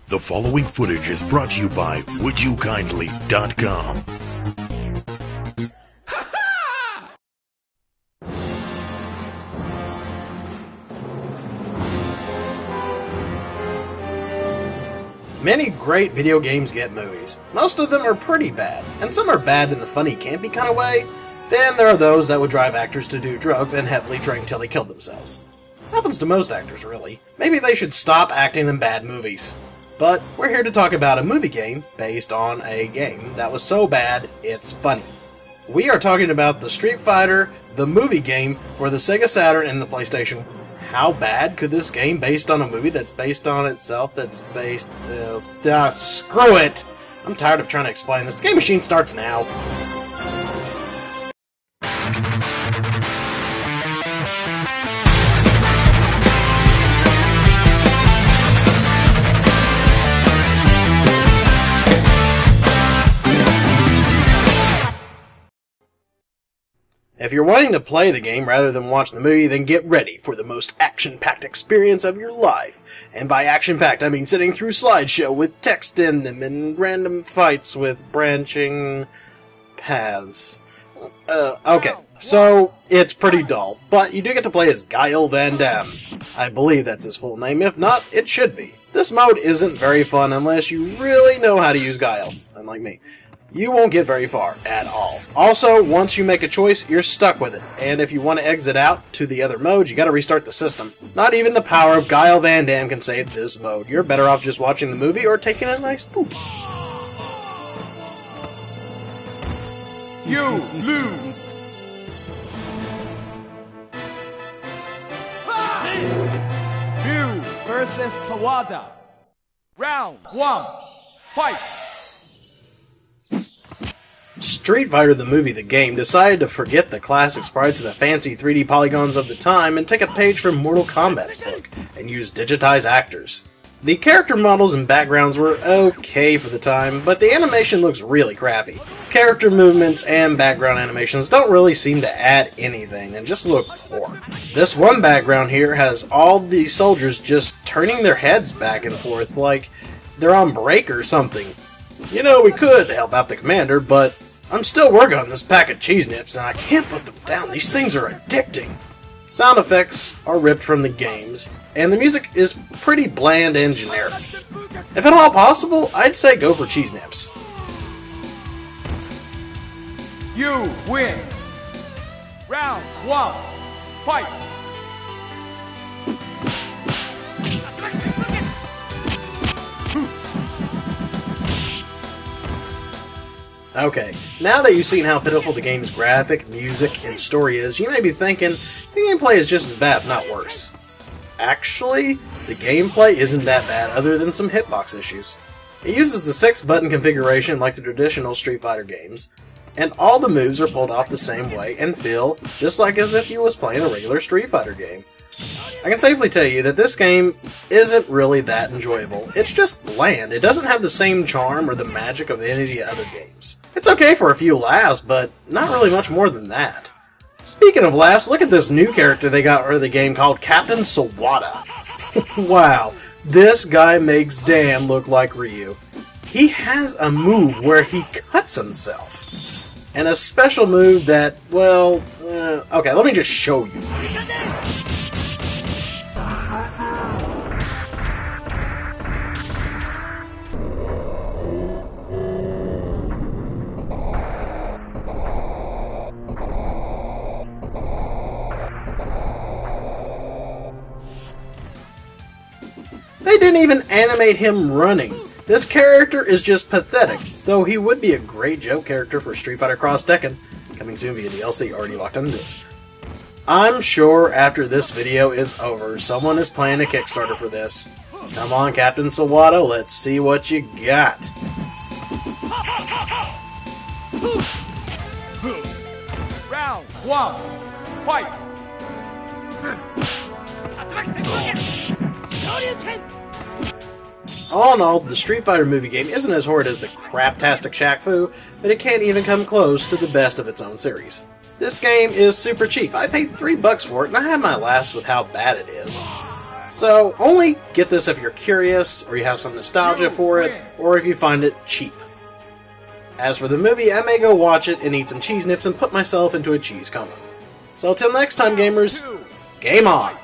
The following footage is brought to you by WouldyouKindly.com. Many great video games get movies. Most of them are pretty bad, and some are bad in the funny, campy kind of way. Then there are those that would drive actors to do drugs and heavily drink till they killed themselves. Happens to most actors, really. Maybe they should stop acting in bad movies. But we're here to talk about a movie game based on a game that was so bad, it's funny. We are talking about the Street Fighter, the movie game for the Sega Saturn and the PlayStation. How bad could this game based on a movie that's based on itself that's based... screw it! I'm tired of trying to explain this. The game machine starts now. If you're wanting to play the game rather than watch the movie, then get ready for the most action-packed experience of your life. And by action-packed, I mean sitting through slideshow with text in them and random fights with branching paths. Okay, so it's pretty dull, but you do get to play as Guile Van Damme. I believe that's his full name. If not, it should be. This mode isn't very fun unless you really know how to use Guile, unlike me. You won't get very far at all. Also, once you make a choice, you're stuck with it, and if you want to exit out to the other modes, you gotta restart the system. Not even the power of Guile Van Damme can save this mode. You're better off just watching the movie or taking a nice poop. You lose! Ryu versus Sawada. Round 1. Fight! Street Fighter the movie, the game, decided to forget the classic sprites and the fancy 3D polygons of the time and take a page from Mortal Kombat's book and use digitized actors. The character models and backgrounds were okay for the time, but the animation looks really crappy. Character movements and background animations don't really seem to add anything and just look poor. This one background here has all the soldiers just turning their heads back and forth like they're on break or something. You know, we could help out the commander, but I'm still working on this pack of cheese nips, and I can't put them down. These things are addicting. Sound effects are ripped from the games, and the music is pretty bland and generic. If at all possible, I'd say go for cheese nips. You win! Round 1. Fight! Okay, now that you've seen how pitiful the game's graphic, music, and story is, you may be thinking, the gameplay is just as bad, if not worse. Actually, the gameplay isn't that bad other than some hitbox issues. It uses the 6-button configuration like the traditional Street Fighter games, and all the moves are pulled off the same way and feel just like as if you was playing a regular Street Fighter game. I can safely tell you that this game isn't really that enjoyable. It's just bland. It doesn't have the same charm or the magic of any of the other games. It's okay for a few laughs, but not really much more than that. Speaking of laughs, look at this new character they got for the game called Captain Sawada. Wow, this guy makes Dan look like Ryu. He has a move where he cuts himself. And a special move that, well, okay, let me just show you. They didn't even animate him running. This character is just pathetic, though he would be a great joke character for Street Fighter Cross Tekken, coming soon via DLC, already locked on disc. I'm sure after this video is over, someone is planning a Kickstarter for this. Come on, Captain Sawada, let's see what you got. Round 1. Fight! All in all, the Street Fighter movie game isn't as horrid as the craptastic Shaq Fu, but it can't even come close to the best of its own series. This game is super cheap. I paid $3 for it, and I had my laughs with how bad it is. So, only get this if you're curious, or you have some nostalgia for it, or if you find it cheap. As for the movie, I may go watch it and eat some cheese nips and put myself into a cheese coma. So till next time, gamers, game on!